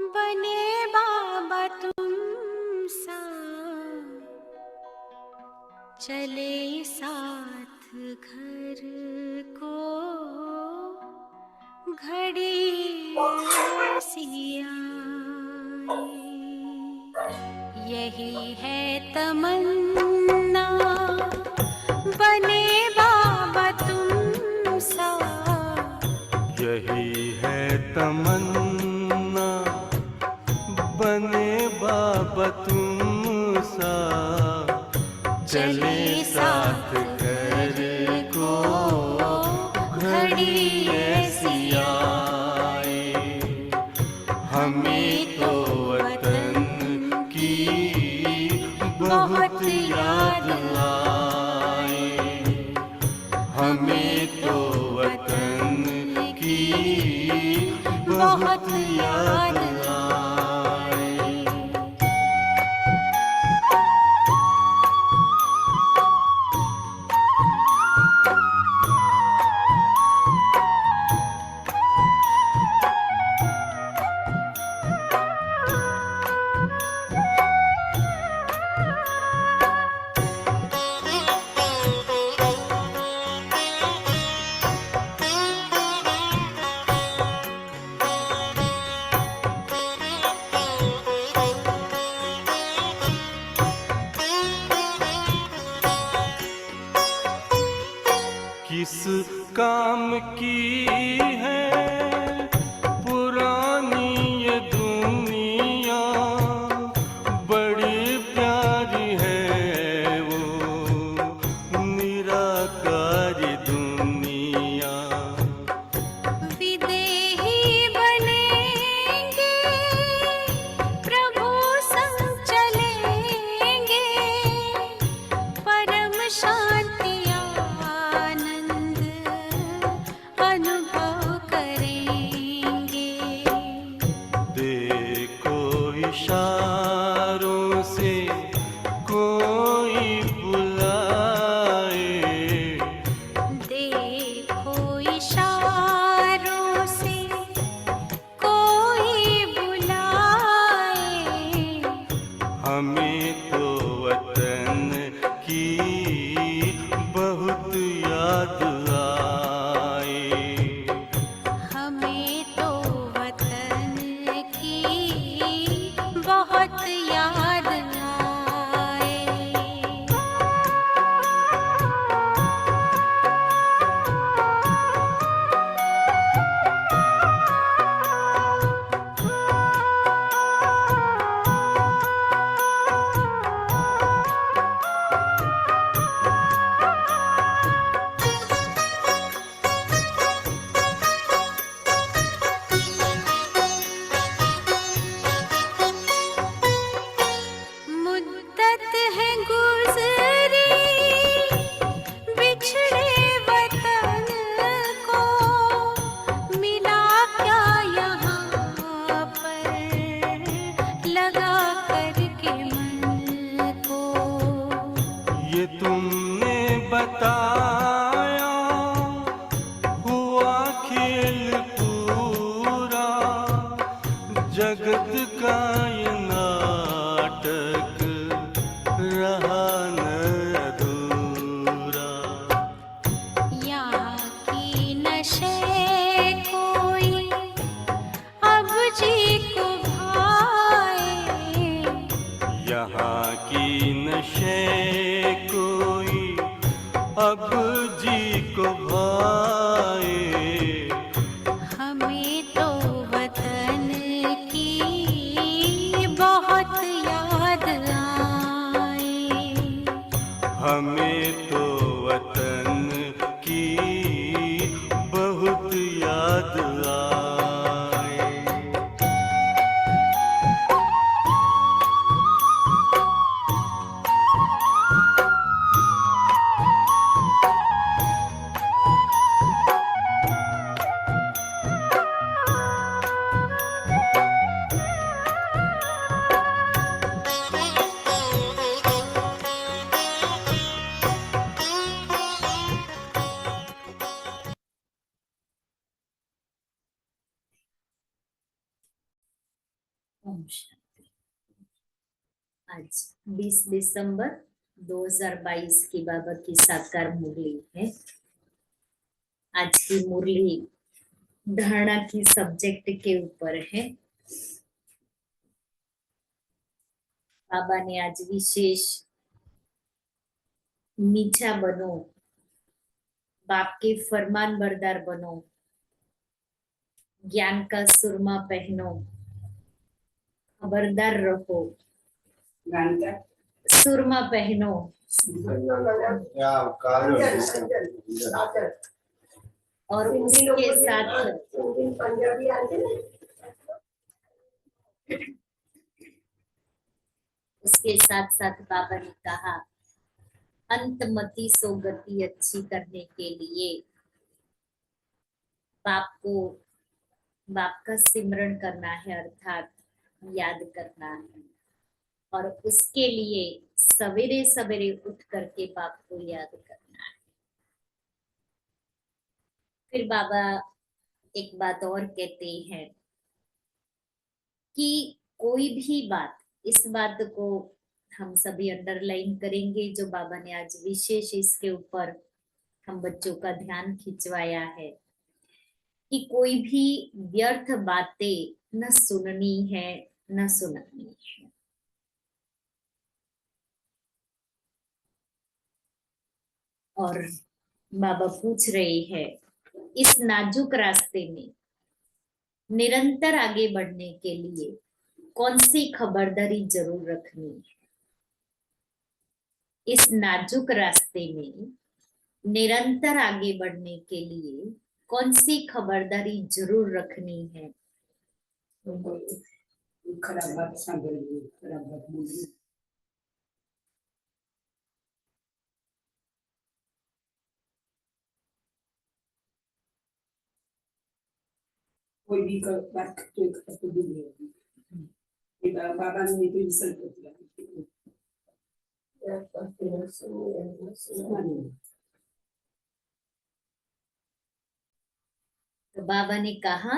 बने बाबा तुम सा, चले साथ घर को, घड़ी ऐसी आए। यही है तमन्ना, बने बाबा तुम सा। यही है तमन्ना, बने बाबा तुम सा। चले साथ घर को, घड़ी ऐसी आए। हमें तो वतन की बहुत याद आए। हमें तो वतन की बहुत याद आए। किस काम की है पुरानी ये दुनिया, बड़ी प्यारी है वो निराकारी दुनिया। विदेही बनेंगे, प्रभु संग चलेंगे, परम शांति अनुभव करेंगे। देखो इशारों से कोई बुलाए। देखो इशारों से कोई बुलाए। हमें तो वतन की बहुत याद आए। हमें तो वतन की बहुत याद आए। मुद्दत है गुज़री बिछड़े वतन को, मिला क्या यहाँ पर लगा करके मन को। ये तुमने बताया हुआ खेल पूरा, जगत का ये नाटक रहा न अधूरा। यहाँ की नशे कोई अब जी को भाए। यहाँ की नशे कोई अब जी को भाए। हमें तो वतन की ओम शांति। आज 20 दिसंबर 2022 की बाबा की साकार मुरली है। आज की मुरली धारणा की सब्जेक्ट के ऊपर है। बाबा ने आज विशेष मीठा बनो, बाप के फरमान बरदार बनो, ज्ञान का सुरमा पहनो, खबरदार रहो, सुरमा पहनो और उसके साथ साथ बाबा ने कहा अंतमति सो गति अच्छी करने के लिए बाप का सिमरन करना है, अर्थात याद करना है। और उसके लिए सवेरे सवेरे उठ करके बाप को याद करना है। फिर बाबा एक बात और कहते हैं कि कोई भी बात, इस बात को हम सभी अंडरलाइन करेंगे जो बाबा ने आज विशेष इसके ऊपर हम बच्चों का ध्यान खिंचवाया है कि कोई भी व्यर्थ बातें न सुननी है न सुनानी है। और बाबा पूछ रहे हैं इस नाजुक रास्ते में निरंतर आगे बढ़ने के लिए कौन सी खबरदारी जरूर रखनी है। इस नाजुक रास्ते में निरंतर आगे बढ़ने के लिए कौन सी खबरदारी जरूर रखनी है। खराब बात सांभळली, खराब बात बोलली, कोई भी बात कोई करतो दिली ये बाबा ने तो विसर किया। तो बाबा ने कहा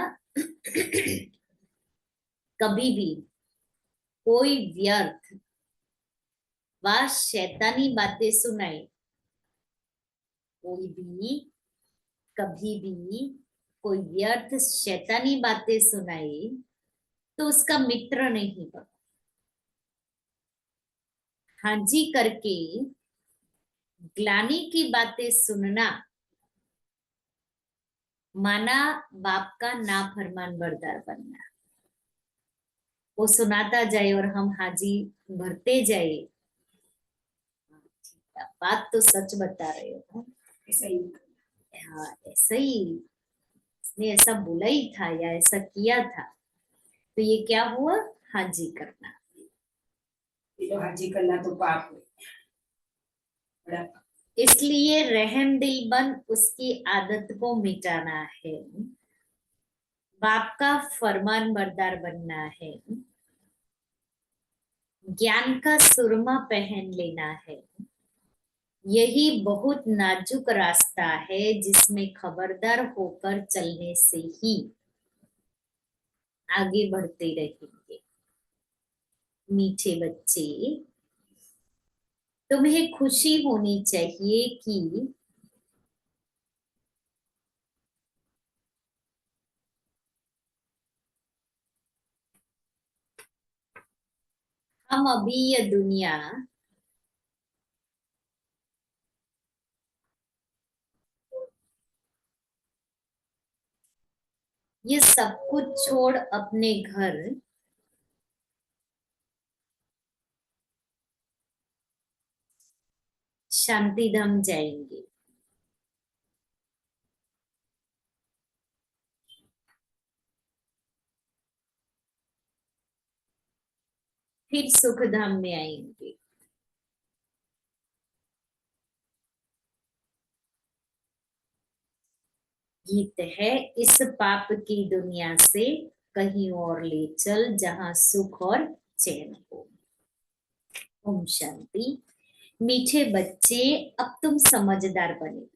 कभी भी कोई व्यर्थ व शैतानी बातें सुनाए, कोई भी कभी भी कोई व्यर्थ शैतानी बातें सुनाए तो उसका मित्र नहीं बनो। हाँ जी करके ग्लानि की बातें सुनना माना बाप का नाफरमान बरदार बनना। वो सुनाता जाए और हम हाजी भरते जाए। बात तो सच बता रहे हो। ऐसा ही हाँ ऐसा ही, इसने ऐसा बोला ही था या ऐसा किया था, तो ये क्या हुआ, हाजी करना। तो हाजी करना तो पाप है। इसलिए रहम दिल बन उसकी आदत को मिटाना है, बाप का फरमान बरदार बनना है, ज्ञान का सुरमा पहन लेना है। यही बहुत नाजुक रास्ता है जिसमें खबरदार होकर चलने से ही आगे बढ़ते रहेंगे। मीठे बच्चे, तुम्हें खुशी होनी चाहिए कि हम अभी ये दुनिया ये सब कुछ छोड़ अपने घर शांति धाम जाएंगे। फिर सुख धाम में आएंगे। गीत है इस पाप की दुनिया से कहीं और ले चल जहां सुख और चैन हो। ओम शांति। मीठे बच्चे, अब तुम समझदार बने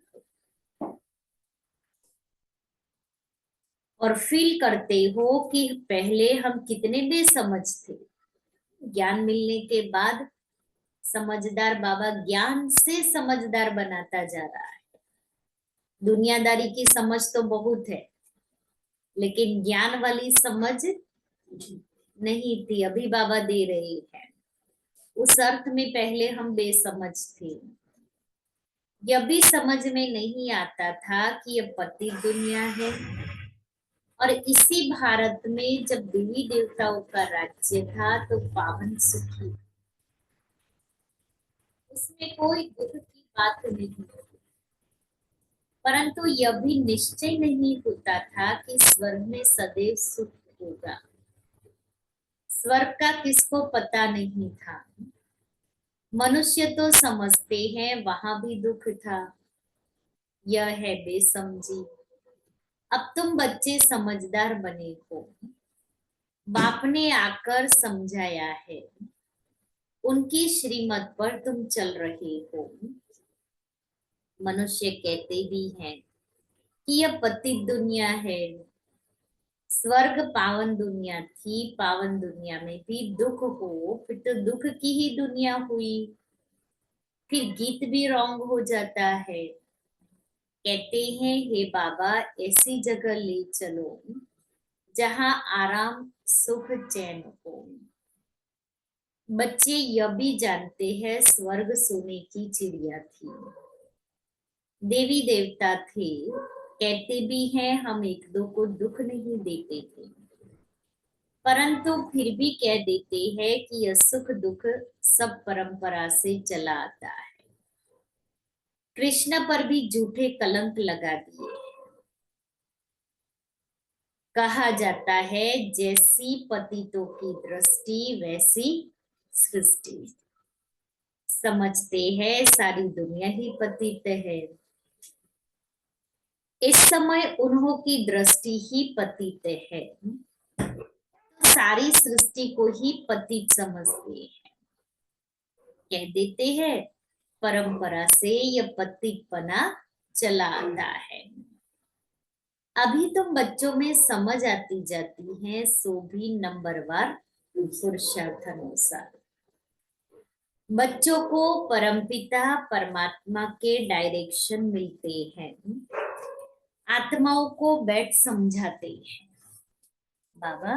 और फील करते हो कि पहले हम कितने बेसमझ थे। ज्ञान मिलने के बाद समझदार बाबा ज्ञान से समझदार बनाता जा रहा है। दुनियादारी की समझ तो बहुत है, लेकिन ज्ञान वाली समझ नहीं थी, अभी बाबा दे रहे हैं। उस अर्थ में पहले हम बेसमझ थे। यह भी समझ में नहीं आता था कि यह पति दुनिया है, और इसी भारत में जब देवी देवताओं का राज्य था तो पावन सुखी, उसमें कोई दुख की बात नहीं होती। परंतु यह भी निश्चय नहीं होता था कि स्वर्ग में सदैव सुख होगा। स्वर्ग का किसको पता नहीं था। मनुष्य तो समझते हैं वहां भी दुख था। यह है बेसमझी। अब तुम बच्चे समझदार बने हो, बाप ने आकर समझाया है, उनकी श्रीमत पर तुम चल रहे हो। मनुष्य कहते भी हैं कि यह पतित दुनिया है। स्वर्ग पावन दुनिया थी, पावन दुनिया में भी दुख हो फिर तो दुख की ही दुनिया हुई। फिर गीत भी रॉन्ग हो जाता है। कहते हैं हे बाबा ऐसी जगह ले चलो जहां आराम सुख चैन हो। बच्चे यह भी जानते हैं स्वर्ग सोने की चिड़िया थी, देवी देवता थे। कहते भी हैं हम एक दो को दुख नहीं देते थे, परंतु फिर भी कह देते हैं कि यह सुख दुख सब परंपरा से चला आता है। कृष्ण पर भी झूठे कलंक लगा दिए। कहा जाता है जैसी पतितों की दृष्टि वैसी सृष्टि। समझते हैं सारी दुनिया ही पतित है। इस समय उन्हों की दृष्टि ही पतित है, सारी सृष्टि को ही पतित समझते हैं। कह देते हैं परंपरा से यह पतितपना चला आता है। अभी तुम बच्चों में समझ आती जाती है, सो भी नंबरवार पुरुषार्थ अनुसार। बच्चों को परमपिता परमात्मा के डायरेक्शन मिलते हैं। आत्माओं को बैठ समझाते हैं बाबा,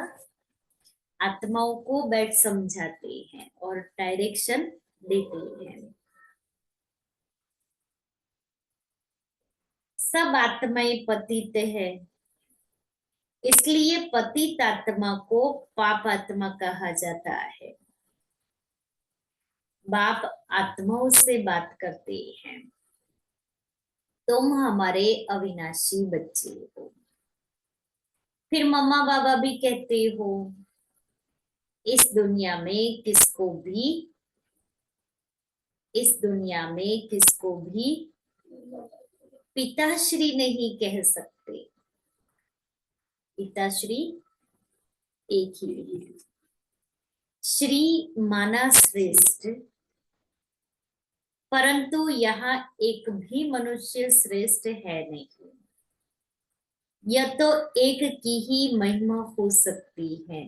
आत्माओं को बैठ समझाते हैं और डायरेक्शन देते हैं। सब आत्माएं पतित है, इसलिए पतित आत्मा को पाप आत्मा कहा जाता है। बाप आत्माओं से बात करते हैं, तुम हमारे अविनाशी बच्चे हो। फिर मम्मा बाबा भी कहते हो इस दुनिया में किसको भी पिताश्री नहीं कह सकते। पिताश्री एक ही है। श्री माना श्रेष्ठ, परंतु यहाँ एक भी मनुष्य श्रेष्ठ है नहीं। यह तो एक की ही महिमा हो सकती है।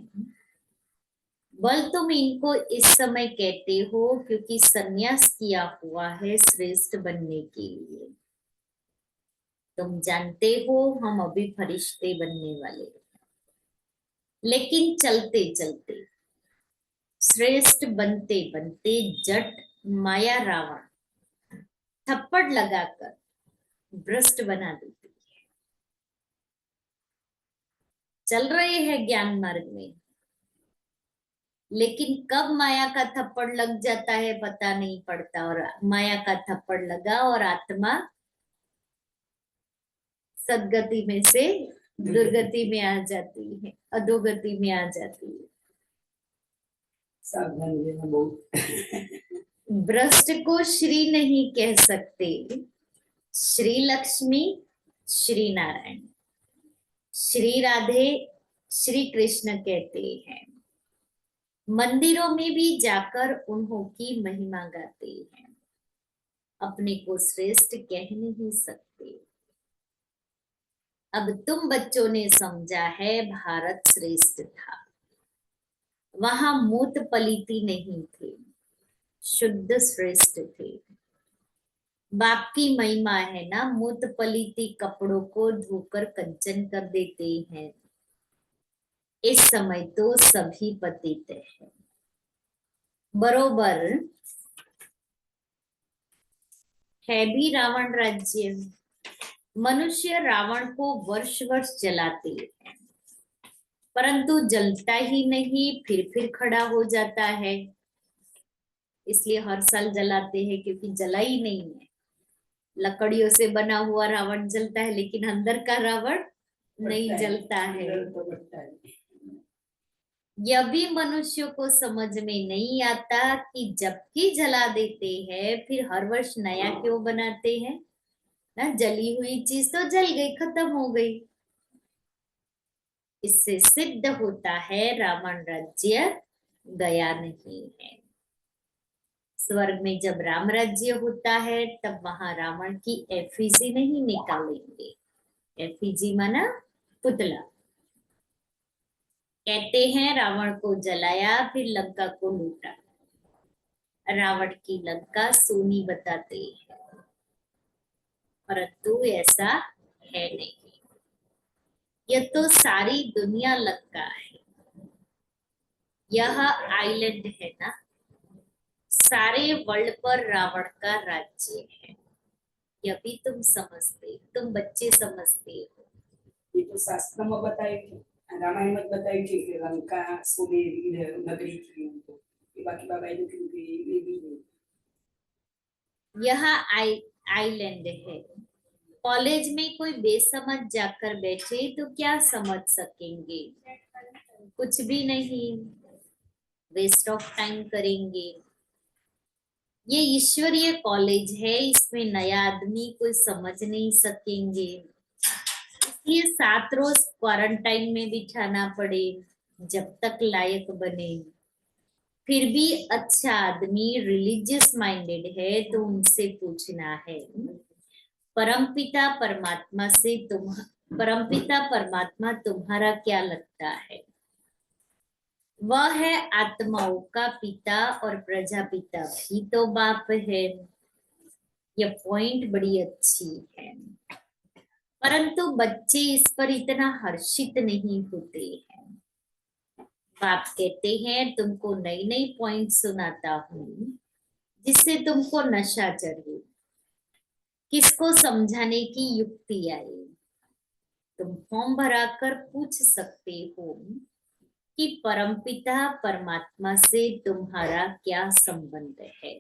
बल तुम इनको इस समय कहते हो क्योंकि संन्यास किया हुआ है श्रेष्ठ बनने के लिए। तुम जानते हो हम अभी फरिश्ते बनने वाले हैं, लेकिन चलते चलते श्रेष्ठ बनते बनते जट माया रावण थप्पड़ लगाकर भ्रष्ट बना देती है। चल रहे हैं ज्ञान मार्ग में, लेकिन कब माया का थप्पड़ लग जाता है पता नहीं पड़ता, और माया का थप्पड़ लगा और आत्मा सदगति में से दुर्गति में आ जाती है, अधोगति में आ जाती है। सावधान रहना बहुत। भ्रष्ट को श्री नहीं कह सकते। श्री लक्ष्मी, श्री नारायण, श्री राधे, श्री कृष्ण कहते हैं। मंदिरों में भी जाकर उन्हों की महिमा गाते हैं, अपने को श्रेष्ठ कह नहीं सकते। अब तुम बच्चों ने समझा है भारत श्रेष्ठ था, वहां मूत पलीती नहीं थे, शुद्ध श्रेष्ठ थे। बाप की महिमा है ना, मूत पलीती कपड़ों को धोकर कंचन कर देते हैं। इस समय तो सभी पतित हैं। बरोबर है भी रावण राज्य। मनुष्य रावण को वर्ष वर्ष जलाते हैं, परंतु जलता ही नहीं, फिर खड़ा हो जाता है। इसलिए हर साल जलाते हैं, क्योंकि जला ही नहीं है। लकड़ियों से बना हुआ रावण जलता है, लेकिन अंदर का रावण नहीं जलता है। तो बढ़ता है। यह भी मनुष्यों को समझ में नहीं आता कि जबकि जला देते हैं, फिर हर वर्ष नया क्यों बनाते हैं ना। जली हुई चीज तो जल गई, खत्म हो गई। इससे सिद्ध होता है रावण राज्य गया नहीं है। स्वर्ग में जब राम राज्य होता है, तब वहां रावण की एफिजी नहीं निकालेंगे। एफिजी माना पुतला। कहते हैं रावण को जलाया, फिर लंका को लूटा। रावण की लंका सोनी बताते हैं, परंतु ऐसा है नहीं। यह तो सारी दुनिया लंका है। यह आइलैंड है ना, सारे वर्ल्ड पर रावण का राज्य है। यह भी तुम समझते, तुम बच्चे समझते हो। ये तो शास्त्र में बताए थे, रामायण में बताई थी कि लंका सोनेरी नगरी थी उनको। ये बाकी बाबा ये भी नहीं। यह आइलैंड है। कॉलेज में कोई बेसमझ जाकर बैठे तो क्या समझ सकेंगे? कुछ भी नहीं, वेस्ट ऑफ टाइम करेंगे। ये ईश्वरीय कॉलेज है, इसमें नया आदमी कोई समझ नहीं सकेंगे। इसलिए 7 रोज क्वारंटाइन में बिठाना पड़े, जब तक लायक बने। फिर भी अच्छा आदमी रिलीजियस माइंडेड है तो उनसे पूछना है, परमपिता परमात्मा तुम्हारा क्या लगता है? वह है आत्माओं का पिता और प्रजापिता भी तो बाप है। यह पॉइंट बड़ी अच्छी है, परंतु बच्चे इस पर इतना हर्षित नहीं होते हैं। बाप कहते हैं तुमको नई नई पॉइंट सुनाता हूँ, जिससे तुमको नशा चढ़े, किसको समझाने की युक्ति आए। तुम फॉर्म भराकर पूछ सकते हो कि परमपिता परमात्मा से तुम्हारा क्या संबंध है।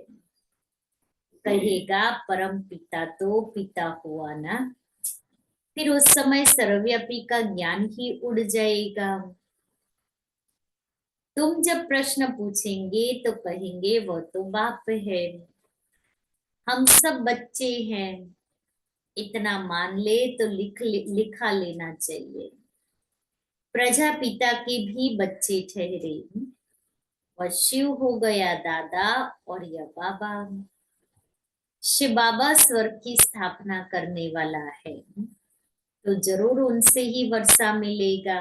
कहेगा परम पिता तो पिता हुआ ना, फिर उस समय सर्वव्यापी का ज्ञान ही उड़ जाएगा। तुम जब प्रश्न पूछेंगे तो कहेंगे वो तो बाप है, हम सब बच्चे हैं। इतना मान ले तो लिखा लेना चाहिए। प्रजापिता के भी बच्चे ठहरे, वह शिव हो गया दादा और यह बाबा। शिव बाबा स्वर्ग की स्थापना करने वाला है, तो जरूर उनसे ही वर्षा मिलेगा।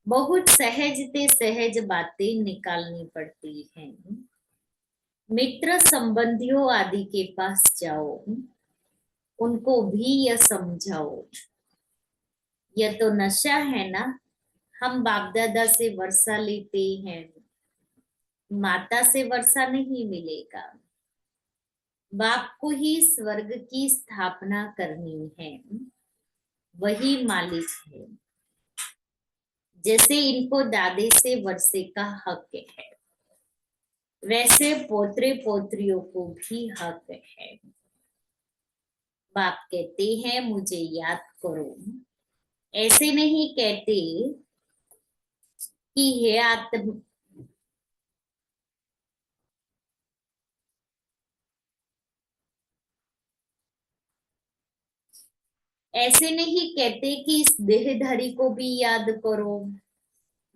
बहुत सहज बातें निकालनी पड़ती हैं। मित्र संबंधियों आदि के पास जाओ, उनको भी यह समझाओ। यह तो नशा है ना, हम बाप दादा से वर्षा लेते हैं, माता से वर्षा नहीं मिलेगा। बाप को ही स्वर्ग की स्थापना करनी है, वही मालिक है। जैसे इनको दादे से वर्षे का हक है, वैसे पोत्रे पोत्रियों को भी हक है। बाप कहते हैं मुझे याद करो, ऐसे नहीं कहते कि हे आत्म ऐसे नहीं कहते कि इस देहधारी को भी याद करो।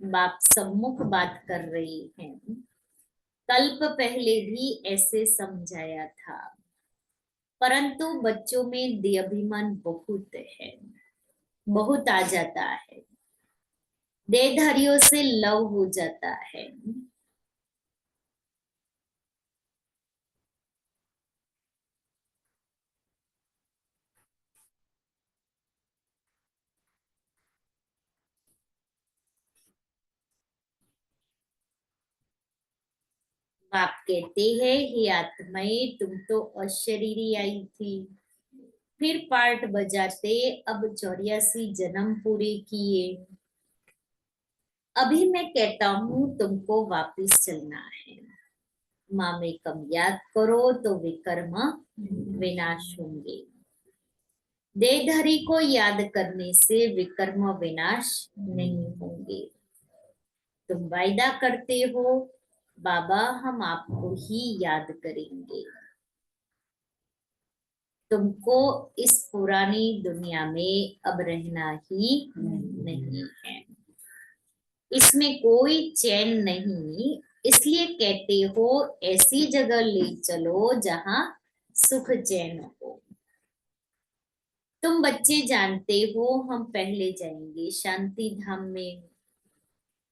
बाप सम्मुख बात कर रही हैं। कल्प पहले भी ऐसे समझाया था, परंतु बच्चों में देहाभिमान बहुत है। बहुत आ जाता है, देहधारियों से लव हो जाता है। बाप कहते हैं, हे आत्माएं, तुम तो अशरीरी आई थी, फिर पार्ट बजाते अब 84 जन्म पूरे किए। अभी मैं कहता हूँ तुमको वापिस चलना है। माँ में कम याद करो तो विकर्म विनाश होंगे। देहधारी को याद करने से विकर्म विनाश नहीं होंगे। तुम वायदा करते हो, बाबा हम आपको ही याद करेंगे। तुमको इस पुरानी दुनिया में अब रहना ही नहीं है, इसमें कोई चैन नहीं, इसलिए कहते हो ऐसी जगह ले चलो जहां सुख चैन हो। तुम बच्चे जानते हो हम पहले जाएंगे शांति धाम में,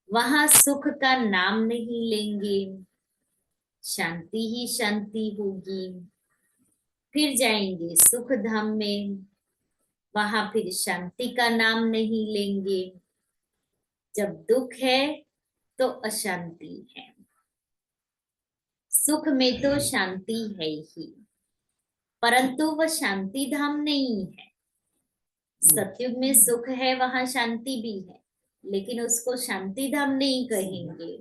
वहां सुख का नाम नहीं लेंगे, शांति ही शांति होगी। फिर जाएंगे सुख धाम में, वहां फिर शांति का नाम नहीं लेंगे। जब दुख है तो अशांति है, सुख में तो शांति है ही, परंतु वह शांति धाम नहीं है। सतयुग में सुख है, वहां शांति भी है, लेकिन उसको शांति धाम नहीं कहेंगे।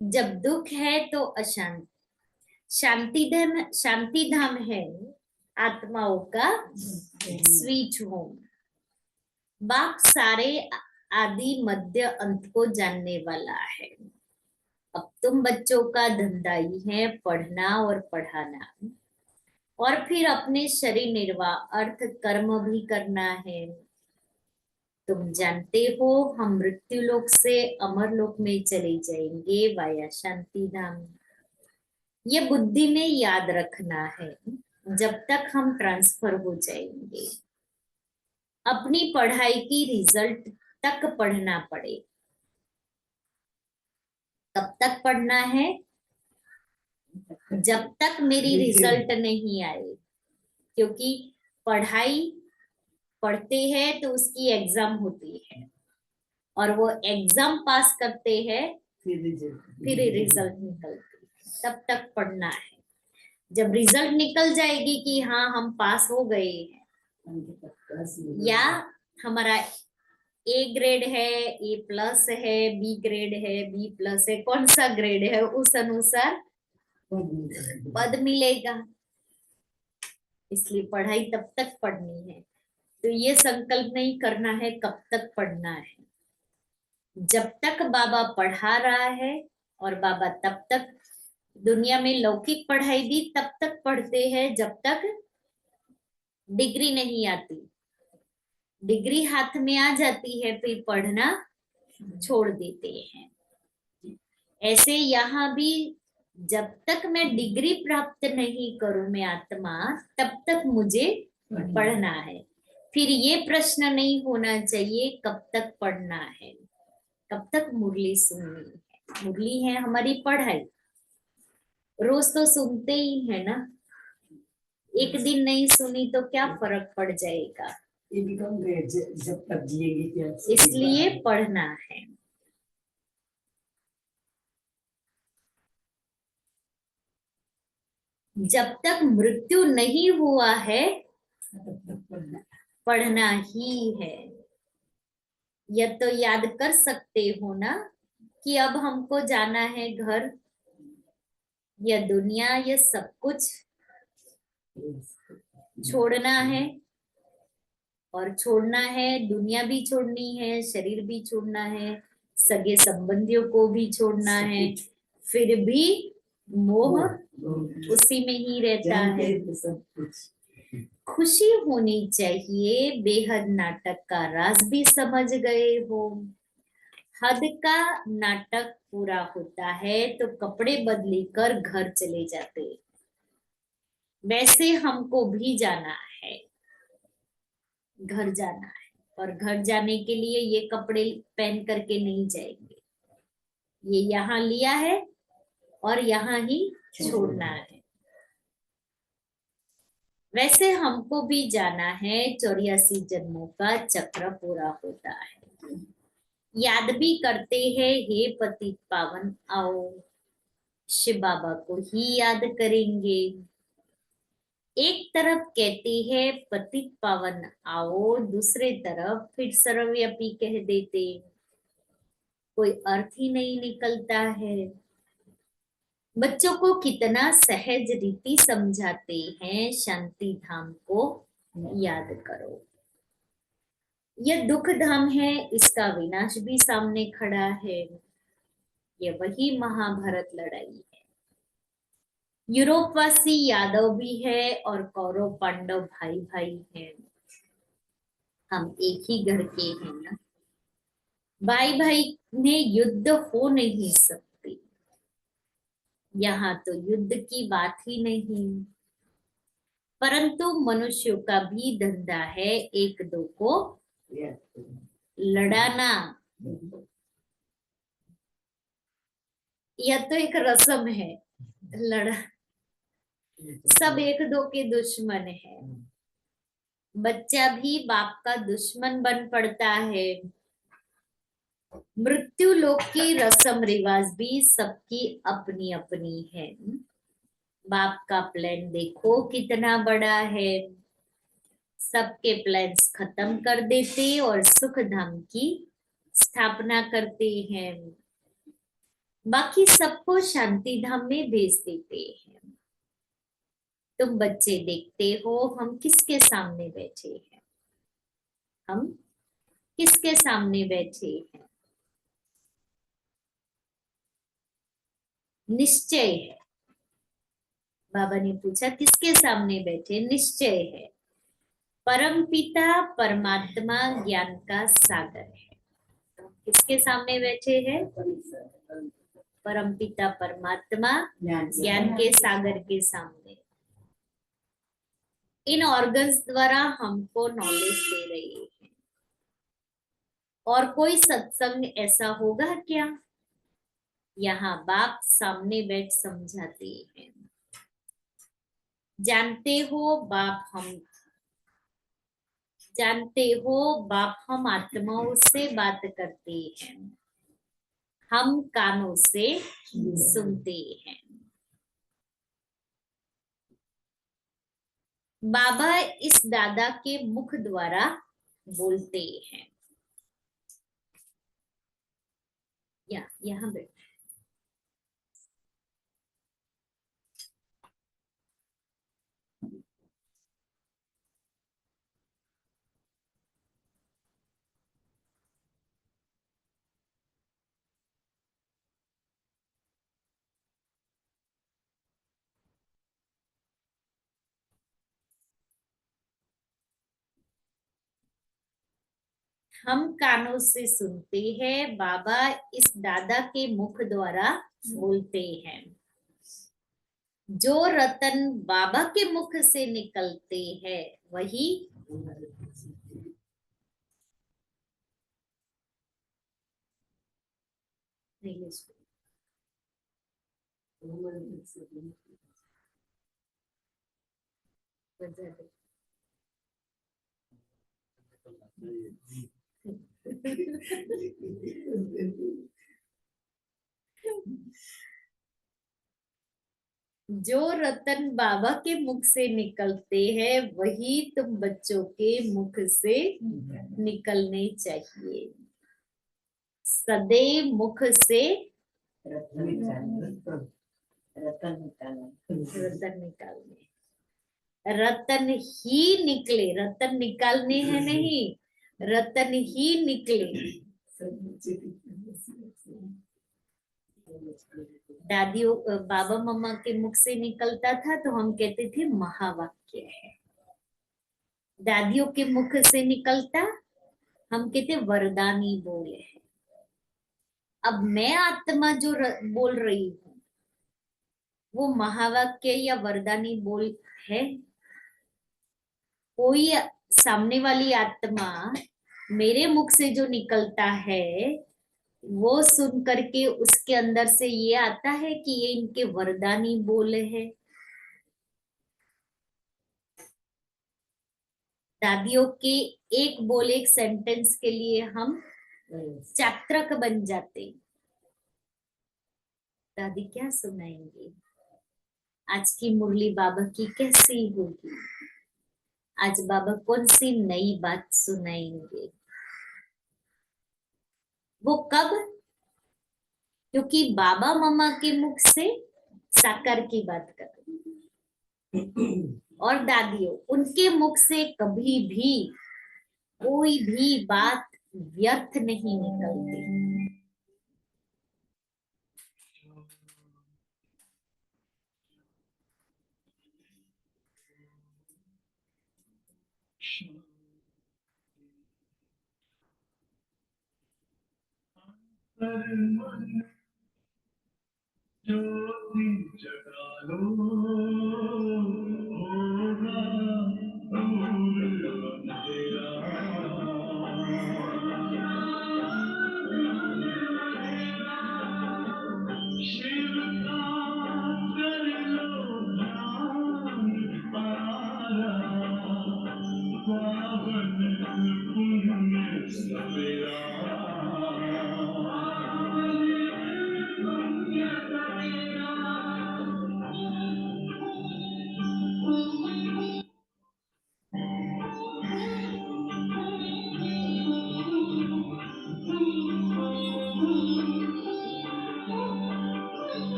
जब दुख है तो अशांति, शांति धाम है आत्माओं का स्वीट होम। बाप सारे आदि मध्य अंत को जानने वाला है। अब तुम बच्चों का धंधा ही है पढ़ना और पढ़ाना, और फिर अपने शरीर निर्वाह अर्थ कर्म भी करना है। तुम जानते हो हम मृत्यु लोक से अमर लोक में चले जाएंगे वाया शांति धाम। ये बुद्धि में याद रखना है जब तक हम ट्रांसफर हो जाएंगे। अपनी पढ़ाई की रिजल्ट तक पढ़ना पड़े। कब तक पढ़ना है? जब तक मेरी रिजल्ट नहीं आए, क्योंकि पढ़ाई पढ़ते हैं तो उसकी एग्जाम होती है, और वो एग्जाम पास करते हैं फिर रिजल्ट निकलती है। तब तक पढ़ना है। जब रिजल्ट निकल जाएगी कि हाँ हम पास हो गए हैं, या हमारा ए ग्रेड है, ए प्लस है, बी ग्रेड है, बी प्लस है, कौन सा ग्रेड है उस अनुसार पद मिलेगा। इसलिए पढ़ाई तब तक पढ़नी है। तो ये संकल्प नहीं करना है कब तक पढ़ना है। जब तक बाबा पढ़ा रहा है, और बाबा तब तक दुनिया में लौकिक पढ़ाई भी तब तक पढ़ते हैं जब तक डिग्री नहीं आती। डिग्री हाथ में आ जाती है फिर पढ़ना छोड़ देते हैं। ऐसे यहाँ भी जब तक मैं डिग्री प्राप्त नहीं करूं मैं आत्मा, तब तक मुझे पढ़ना है। फिर ये प्रश्न नहीं होना चाहिए कब तक पढ़ना है, कब तक मुरली सुननी है। मुरली है हमारी पढ़ाई, रोज तो सुनते ही है ना। एक दिन नहीं सुनी तो क्या फर्क पड़ जाएगा। जब तक जिएंगे क्या, इसलिए पढ़ना है। जब तक मृत्यु नहीं हुआ है पढ़ना ही है। यह तो याद कर सकते हो ना कि अब हमको जाना है घर, यह दुनिया, यह सब कुछ छोड़ना है। और छोड़ना है, दुनिया भी छोड़नी है, शरीर भी छोड़ना है, सगे संबंधियों को भी छोड़ना है, फिर भी मोह उसी में ही रहता है। खुशी होनी चाहिए, बेहद नाटक का राज भी समझ गए हो। हद का नाटक पूरा होता है तो कपड़े बदली कर घर चले जाते। वैसे हमको भी जाना है। है, घर जाना है। और घर जाने के लिए ये कपड़े पहन करके नहीं जाएंगे, ये यहाँ लिया है और यहाँ ही छोड़ना है। वैसे हमको भी जाना है, 84 जन्मों का चक्र पूरा होता है। याद भी करते हैं, हे पतित पावन आओ, शिव बाबा को ही याद करेंगे। एक तरफ कहते हैं पतित पावन आओ, दूसरे तरफ फिर सर्वव्यापी कह देते, कोई अर्थ ही नहीं निकलता है। बच्चों को कितना सहज रीति समझाते हैं, शांति धाम को याद करो। यह दुख धाम है, इसका विनाश भी सामने खड़ा है। यह वही महाभारत लड़ाई है। यूरोपवासी यादव भी है और कौरव पांडव भाई भाई हैं। हम एक ही घर के हैं ना। भाई भाई में युद्ध हो नहीं सकती, यहाँ तो युद्ध की बात ही नहीं। परंतु मनुष्यों का भी धंधा है एक दो को लड़ाना। यह तो एक रस्म है, लड़ा सब एक दो के दुश्मन है। बच्चा भी बाप का दुश्मन बन पड़ता है। मृत्यु लोक की रस्म रिवाज भी सबकी अपनी अपनी है। बाप का प्लान देखो कितना बड़ा है, सबके प्लान्स खत्म कर देते और सुख धाम की स्थापना करते हैं, बाकी सबको शांति धाम में भेज देते हैं। तुम बच्चे देखते हो हम किसके सामने बैठे हैं, हम किसके सामने बैठे हैं? निश्चय है। बाबा ने पूछा किसके सामने बैठे? निश्चय है, परम पिता परमात्मा ज्ञान का सागर है। किसके सामने बैठे हैं? परम पिता परमात्मा ज्ञान के सागर के सामने। इन ऑर्गन्स द्वारा हमको नॉलेज दे रही है। और कोई सत्संग ऐसा होगा क्या? यहाँ बाप सामने बैठ समझाते हैं। जानते हो बाप हम आत्माओं से बात करते हैं, हम कानों से सुनते हैं। बाबा इस दादा के मुख द्वारा बोलते हैं। यहाँ बैठ। हम कानों से सुनते हैं, बाबा इस दादा के मुख द्वारा बोलते हैं। जो रतन बाबा के मुख से निकलते हैं वही जो रतन बाबा के मुख से निकलते हैं वही तुम बच्चों के मुख से निकलने चाहिए। सदैव मुख से रतन निकालने, रतन ही निकले, रतन निकालने हैं नहीं, रतन ही निकले। दादियों बाबा मम्मा के मुख से निकलता था तो हम कहते थे महावाक्य है। दादियों के मुख से निकलता हम कहते वरदानी बोल है। अब मैं आत्मा जो बोल रही हूँ वो महावाक्य या वरदानी बोल है? कोई सामने वाली आत्मा मेरे मुख से जो निकलता है वो सुन करके उसके अंदर से ये आता है कि ये इनके वरदानी बोले हैं। दादियों के एक बोल एक सेंटेंस के लिए हम चात्रक बन जाते। दादी क्या सुनाएंगे? आज की मुरली बाबा की कैसी होगी? आज बाबा कौन सी नई बात सुनाएंगे? वो कब? क्योंकि बाबा मम्मा के मुख से साकार की बात कर, और दादियों उनके मुख से कभी भी कोई भी बात व्यर्थ नहीं निकलती। ज्योति जगा लो होगा दूर अंधेरा। शिव का कर लो ध्यान पारा, पावन पुण्य सवेरा।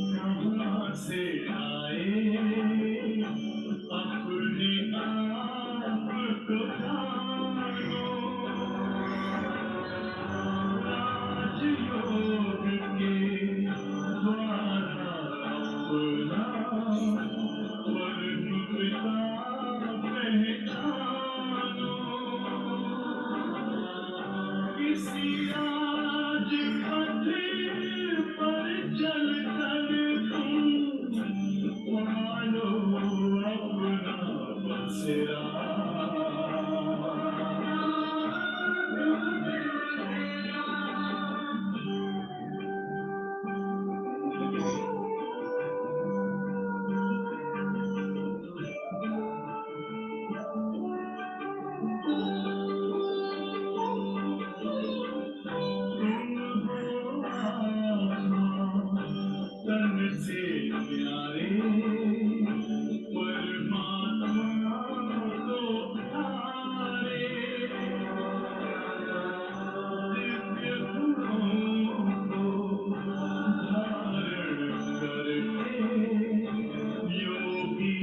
कहाँ से आए अपने आप को जानो, राजयोग के द्वारा अपना वर्ण पिता पहचानो। किसी राज पथ पर चल कर तुम पालो अपना बसेरा। तन से प्यारे परमात्मा को प्यारे, दिव्य गुणों को धारण करके योगी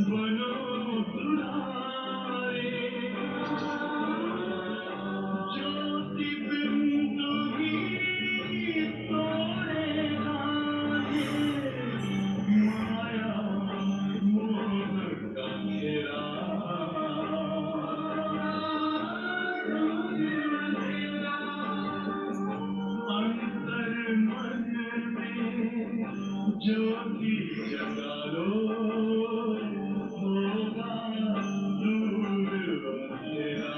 बनो दुलारे। ज्योति बिंदु ही तोड़ेगा ये माया मोह का घेरा। अंतर मन में ज्योति जगा लो होगा दूर अंधेरा।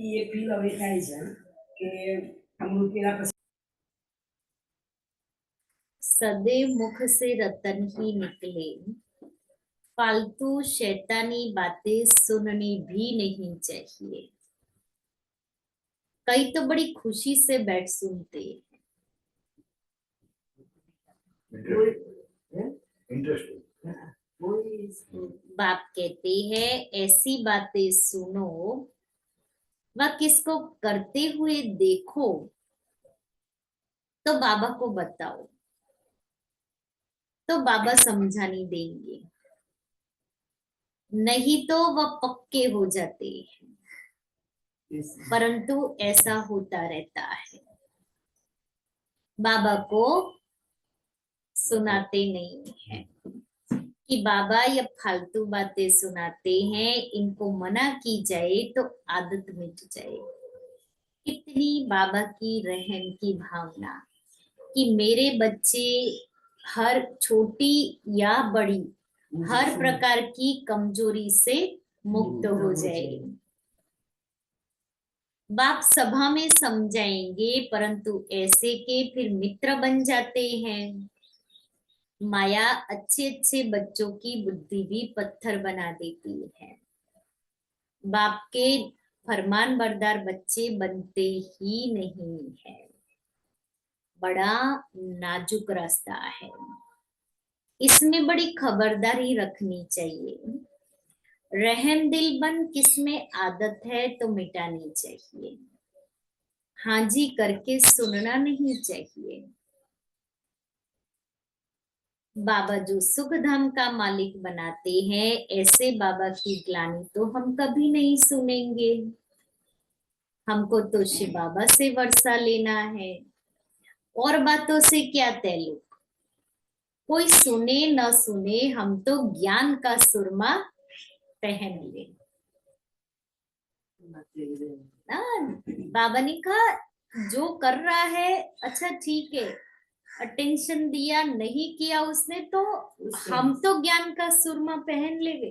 ये फील હવે થાય છે કે અમૃત વેલા પછી सदैव मुख से रतन ही निकले, फालतू शैतानी बातें सुननी भी नहीं चाहिए। कई तो बड़ी खुशी से बैठ सुनते हैं। बाप कहते हैं ऐसी बातें सुनो व किसको करते हुए देखो तो बाबा को बताओ, तो बाबा समझानी देंगे। नहीं तो वह पक्के हो जाते हैं, परंतु ऐसा होता रहता है। बाबा को सुनाते नहीं है कि बाबा ये फालतू बातें सुनाते हैं, इनको मना की जाए तो आदत मिट जाए। कितनी बाबा की रहम की भावना कि मेरे बच्चे हर छोटी या बड़ी हर प्रकार की कमजोरी से मुक्त हो जाए। बाप सभा में समझाएंगे, परंतु ऐसे के फिर मित्र बन जाते हैं। माया अच्छे अच्छे बच्चों की बुद्धि भी पत्थर बना देती है। बाप के फरमान बरदार बच्चे बनते ही नहीं है। बड़ा नाजुक रास्ता है, इसमें बड़ी खबरदारी रखनी चाहिए। रहम दिल बन किसमें आदत है तो मिटानी चाहिए। हाँ जी करके सुनना नहीं चाहिए। बाबा जो सुख धाम का मालिक बनाते हैं, ऐसे बाबा की ग्लानि तो हम कभी नहीं सुनेंगे। हमको तो शिव बाबा से वर्षा लेना है, और बातों से क्या ताल्लुक। कोई सुने न सुने, हम तो ज्ञान का सुरमा पहन ले ना। बाबा ने कहा जो कर रहा है अच्छा ठीक है, अटेंशन दिया नहीं किया उसने तो हम तो ज्ञान का सुरमा पहन लेवे।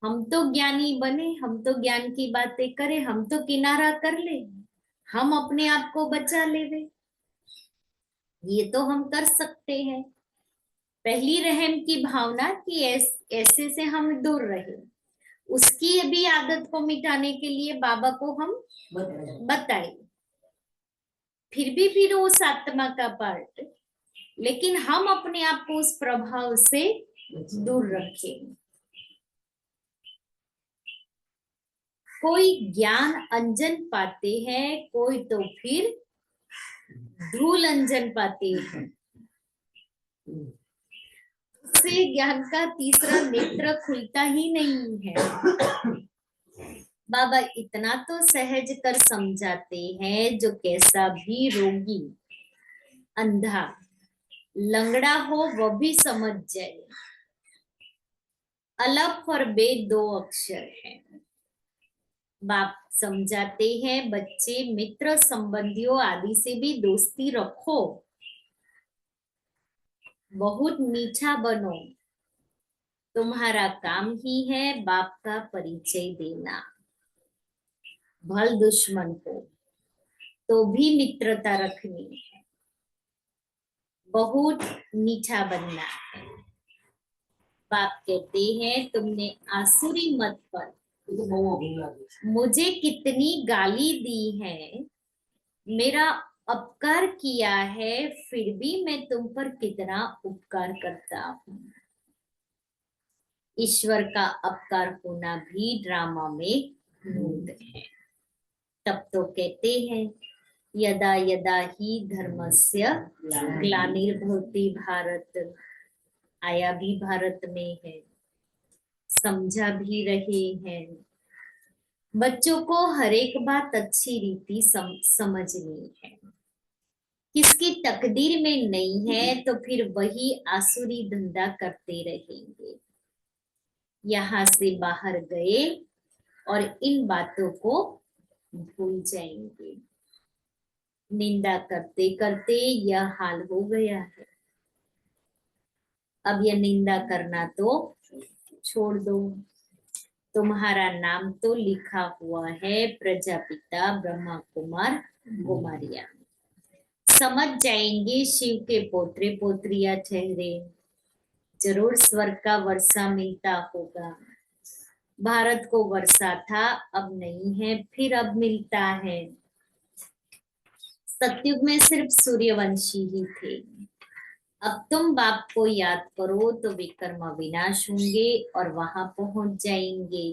हम तो ज्ञानी बने, हम तो ज्ञान की बातें करें, हम तो किनारा कर ले, हम अपने आप को बचा लेवे, ये तो हम कर सकते हैं। पहली रहम की भावना कि ऐसे से हम दूर रहे, उसकी भी आदत को मिटाने के लिए बाबा को हम बताए। फिर उस आत्मा का पार्ट, लेकिन हम अपने आप को उस प्रभाव से दूर रखें। कोई ज्ञान अंजन पाते हैं, कोई तो फिर धूल अंजन पाते हैं। से ज्ञान का तीसरा नेत्र खुलता ही नहीं है। बाबा इतना तो सहज कर समझाते हैं, जो कैसा भी रोगी अंधा लंगड़ा हो वह भी समझ जाए। अलफ और बे दो अक्षर हैं। बाप समझाते हैं बच्चे मित्र संबंधियों आदि से भी दोस्ती रखो, बहुत मीठा बनो। तुम्हारा काम ही है बाप का परिचय देना। भल दुश्मन को तो भी मित्रता रखनी है, बहुत मीठा बनना है। बाप कहते हैं तुमने आसुरी मत पर मुझे कितनी गाली दी है, मेरा अपकार किया है, फिर भी मैं तुम पर कितना उपकार करता हूँ। ईश्वर का अपकार होना भी ड्रामा में मूड है। तब तो कहते हैं यदा यदा ही धर्मस्य ग्लानिर्भवति भारत। आया भी भारत में है, समझा भी रहे हैं। बच्चों को हर एक बात अच्छी रीति समझनी है। किसकी तकदीर में नहीं है तो फिर वही आसुरी धंधा करते रहेंगे। यहाँ से बाहर गए और इन बातों को भूल जाएंगे। निंदा करते करते यह हाल हो गया है। अब यह निंदा करना तो छोड़ दो। तुम्हारा नाम तो लिखा हुआ है प्रजापिता ब्रह्मा कुमार कुमारिया। समझ जाएंगे शिव के पोत्रे पोत्रिया ठहरे। जरूर स्वर्ग का वर्षा मिलता होगा। भारत को वर्षा था, अब नहीं है, फिर अब मिलता है। सतयुग में सिर्फ सूर्यवंशी ही थे। अब तुम बाप को याद करो तो विकर्म विनाश होंगे और वहां पहुंच जाएंगे।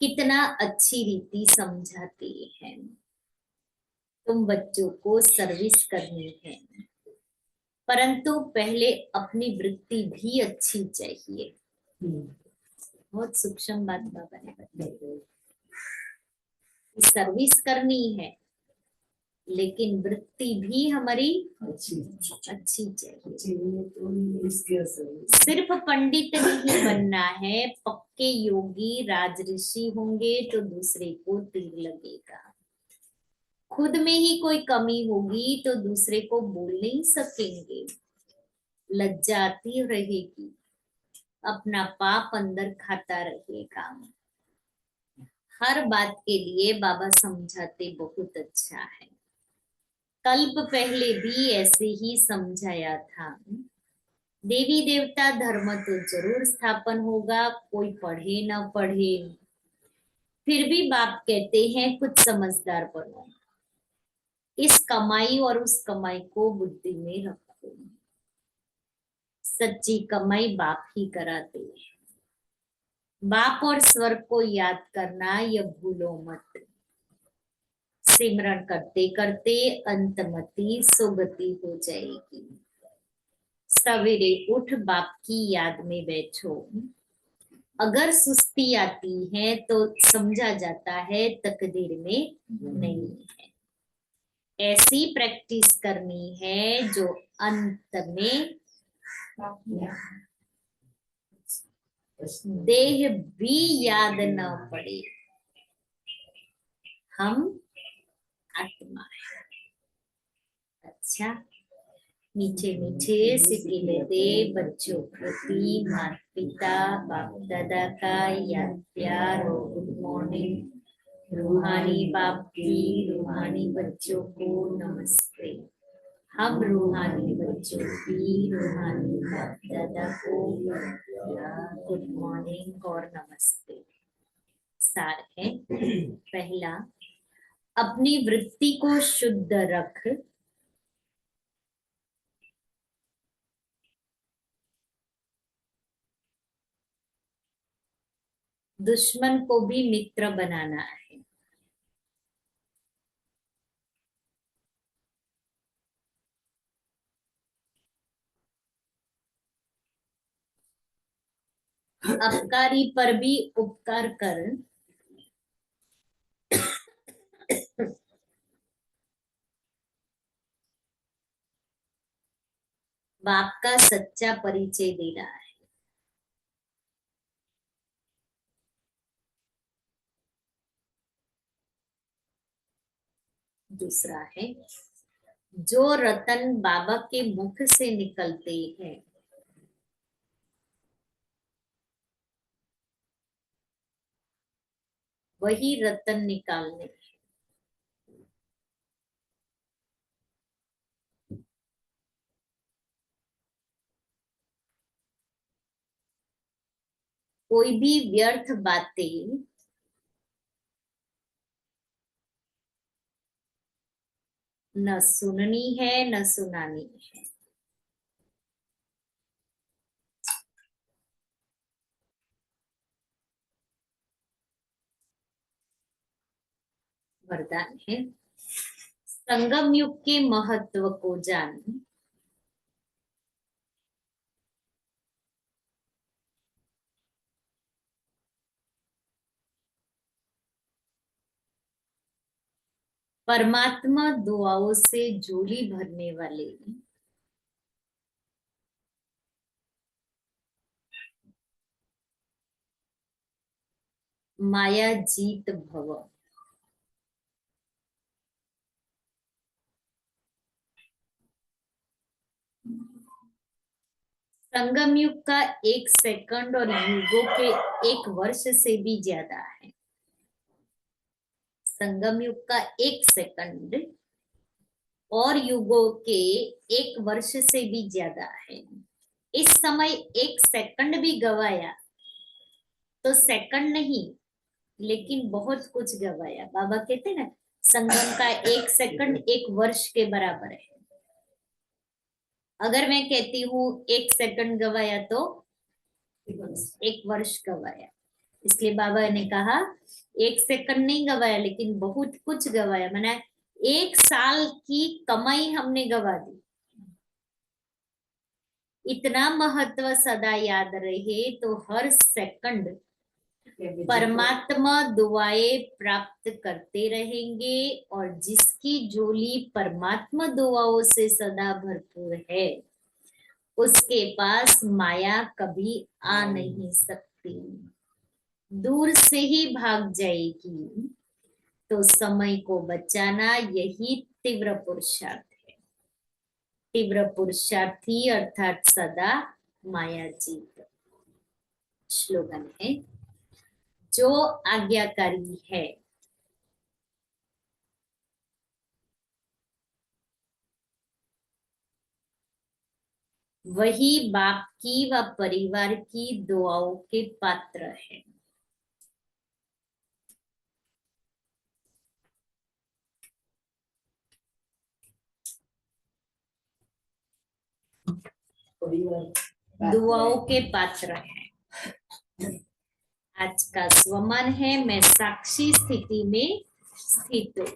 कितना अच्छी रीति समझाते हैं। तुम बच्चों को सर्विस करनी है, परंतु पहले अपनी वृत्ति भी अच्छी चाहिए। बहुत सूक्ष्म बात बाबा ने बताई। सर्विस करनी है लेकिन वृत्ति भी हमारी अच्छी चाहिए। सिर्फ पंडित नहीं बनना है, पक्के योगी राजऋषि होंगे तो दूसरे को तीर लगेगा। खुद में ही कोई कमी होगी तो दूसरे को बोल नहीं सकेंगे, लज्जा आती रहेगी, अपना पाप अंदर खाता रहेगा। हर बात के लिए बाबा समझाते बहुत अच्छा है। कल्प पहले भी ऐसे ही समझाया था। देवी देवता धर्म तो जरूर स्थापन होगा, कोई पढ़े ना पढ़े, फिर भी बाप कहते हैं कुछ समझदार बनो, इस कमाई और उस कमाई को बुद्धि में रखो। सच्ची कमाई बाप ही कराते हैं। बाप और स्वर्ग को याद करना यह भूलो मत। सिमरन करते करते अंतमति सुगति हो जाएगी। सवेरे उठ बाप की याद में बैठो। अगर सुस्ती आती है तो समझा जाता है तकदीर में नहीं है। ऐसी प्रैक्टिस करनी है जो अंत में देह भी याद न पड़े, हम आत्मा है। अच्छा, मीठे मीठे सिक्के लेते बच्चों प्रति माता पिता बाप दादा का याद प्यार और गुड मॉर्निंग। रूहानी बाप की रूहानी बच्चों को नमस्ते। हम रूहानी बच्चों की रूहानी बाप दादा को गुड मॉर्निंग और नमस्ते। सार है, पहला, अपनी वृत्ति को शुद्ध रख। दुश्मन को भी मित्र बनाना है। अपकारी पर भी उपकार कर। बाप का सच्चा परिचय देना है। दूसरा है, जो रतन बाबा के मुख से निकलते हैं वही रतन निकालने हैं। कोई भी व्यर्थ बातें न सुननी है न सुनानी है। वरदान है, संगम युग के महत्व को जान। परमात्मा दुआओं से झोली भरने वाले माया जीत भव। संगम युग का 1 सेकंड और युगों के 1 वर्ष से भी ज्यादा है। संगम युग का 1 सेकंड और युगों के 1 वर्ष से भी ज्यादा है। इस समय 1 सेकंड भी गवाया तो सेकंड नहीं लेकिन बहुत कुछ गवाया। बाबा कहते ना, संगम का 1 सेकंड 1 वर्ष के बराबर है। अगर मैं कहती हूँ 1 सेकंड गवाया तो 1 वर्ष गवाया। इसलिए बाबा ने कहा 1 सेकंड नहीं गवाया लेकिन बहुत कुछ गवाया, माना 1 साल की कमाई हमने गवा दी। इतना महत्व सदा याद रहे तो हर सेकंड परमात्मा दुआएं प्राप्त करते रहेंगे और जिसकी झोली परमात्मा दुआओं से सदा भरपूर है उसके पास माया कभी आ नहीं सकती, दूर से ही भाग जाएगी। तो समय को बचाना यही तीव्र पुरुषार्थ है। तीव्र पुरुषार्थी अर्थात सदा माया जीत। स्लोगन है, जो आज्ञाकारी है वही बाप की व परिवार की दुआओं के पात्र है। दुआओं के पात्र है। आज का स्वमन है, मैं साक्षी स्थिति में स्थित हूँ।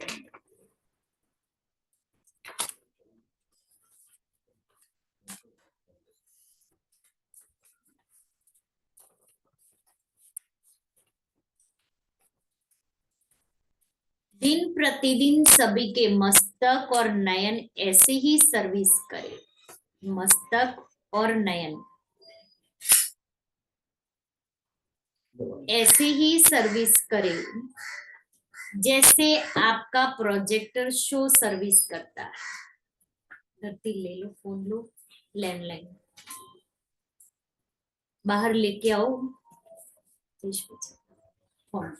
दिन प्रतिदिन सभी के मस्तक और नयन ऐसे ही सर्विस करे। मस्तक और नयन ऐसे ही सर्विस करे जैसे आपका प्रोजेक्टर शो सर्विस करता है। धरती ले लो, फोन लो, लैंडलाइन बाहर लेके आओ, फोन।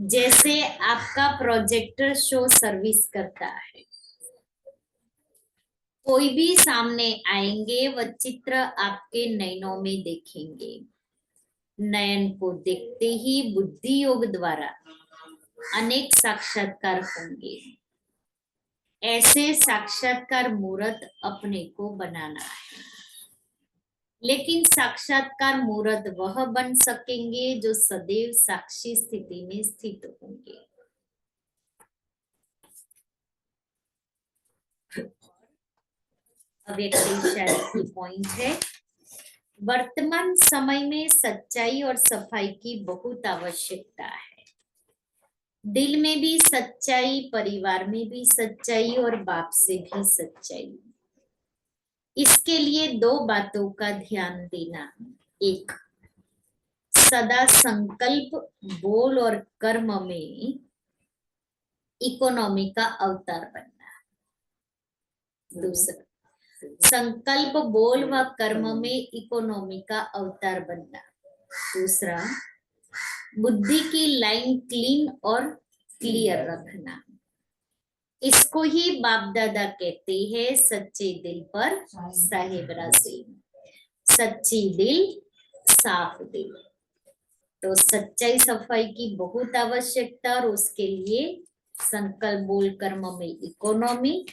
जैसे आपका प्रोजेक्टर शो सर्विस करता है। कोई भी सामने आएंगे वह चित्र आपके नयनों में देखेंगे। नयन को देखते ही बुद्धि योग द्वारा अनेक साक्षात्कार होंगे। ऐसे साक्षात्कार मूर्त अपने को बनाना है। लेकिन साक्षात्कार मूर्त वह बन सकेंगे जो सदैव साक्षी स्थिति में स्थित होंगे। अब एक शायद पॉइंट है, वर्तमान समय में सच्चाई और सफाई की बहुत आवश्यकता है। दिल में भी सच्चाई, परिवार में भी सच्चाई और बाप से भी सच्चाई। इसके लिए दो बातों का ध्यान देना। एक, सदा संकल्प, बोल और कर्म में इकोनॉमी का अवतार बनना। दूसरा, संकल्प, बोल व कर्म में इकोनॉमी का अवतार बनना। दूसरा, बुद्धि की लाइन क्लीन और क्लियर रखना। इसको ही बाप दादा कहते हैं सच्चे दिल पर साहेब राज़ी। सच्ची दिल, साफ दिल। तो सच्चाई सफाई की बहुत आवश्यकता और उसके लिए संकल्प, बोल, कर्म में इकोनॉमी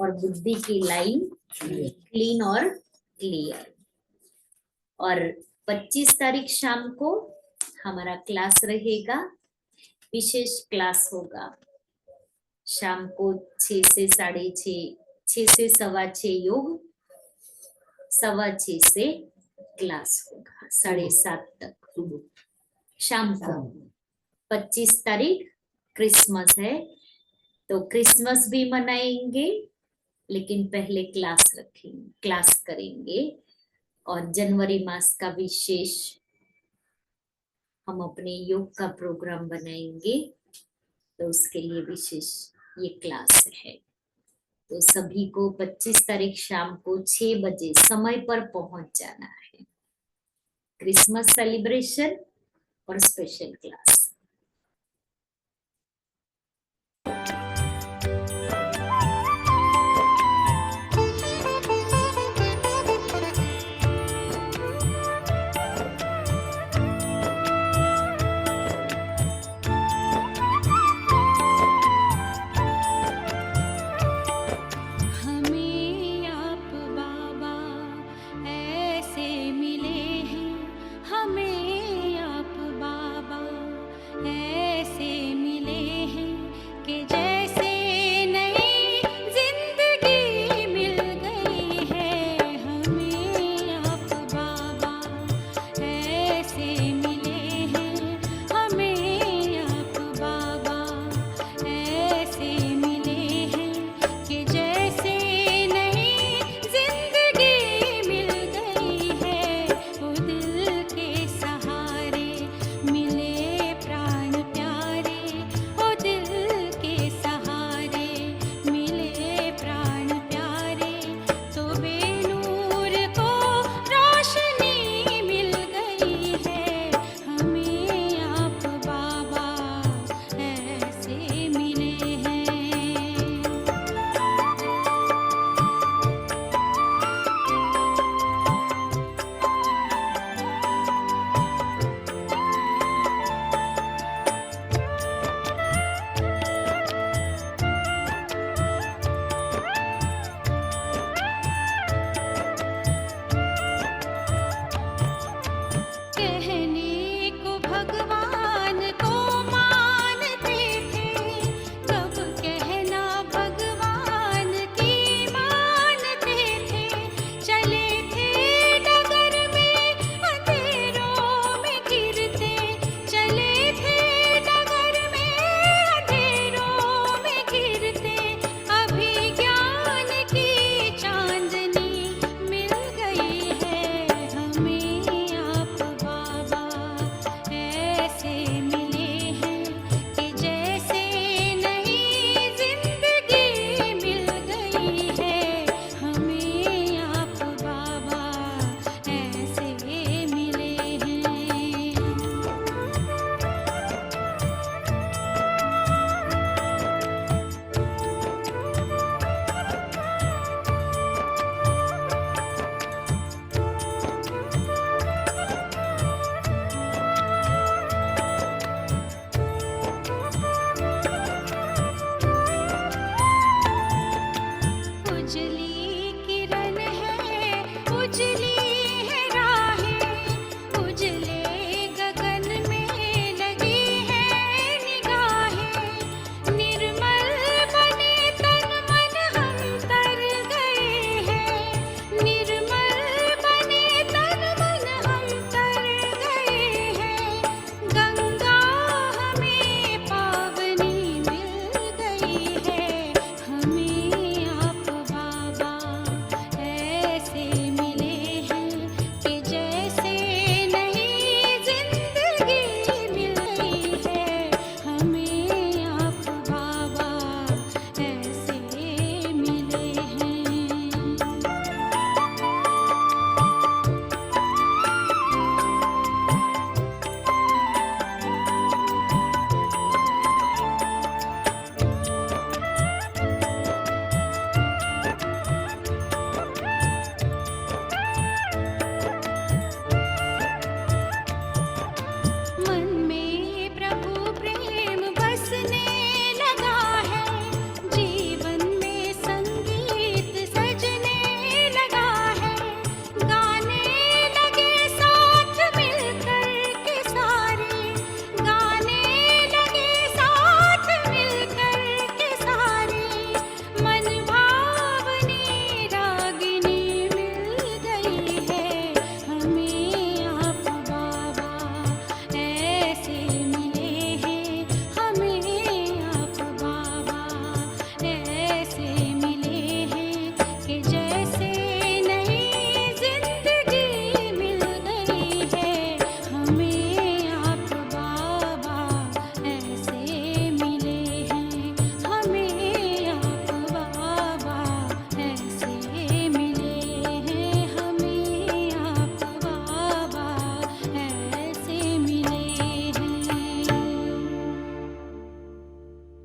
और बुद्धि की लाइन क्लीन और क्लियर। और 25 तारीख शाम को हमारा क्लास रहेगा, विशेष क्लास होगा। शाम को 6 से 6:30, 6 से 6:15 योग, 6:15 से क्लास होगा 7:30 तक शाम को। 25 तारीख क्रिसमस है तो क्रिसमस भी मनाएंगे, लेकिन पहले क्लास करेंगे। और जनवरी मास का विशेष हम अपने योग का प्रोग्राम बनाएंगे, तो उसके लिए विशेष ये क्लास है। तो सभी को 25 तारीख शाम को 6 बजे समय पर पहुंच जाना है। क्रिसमस सेलिब्रेशन और स्पेशल क्लास।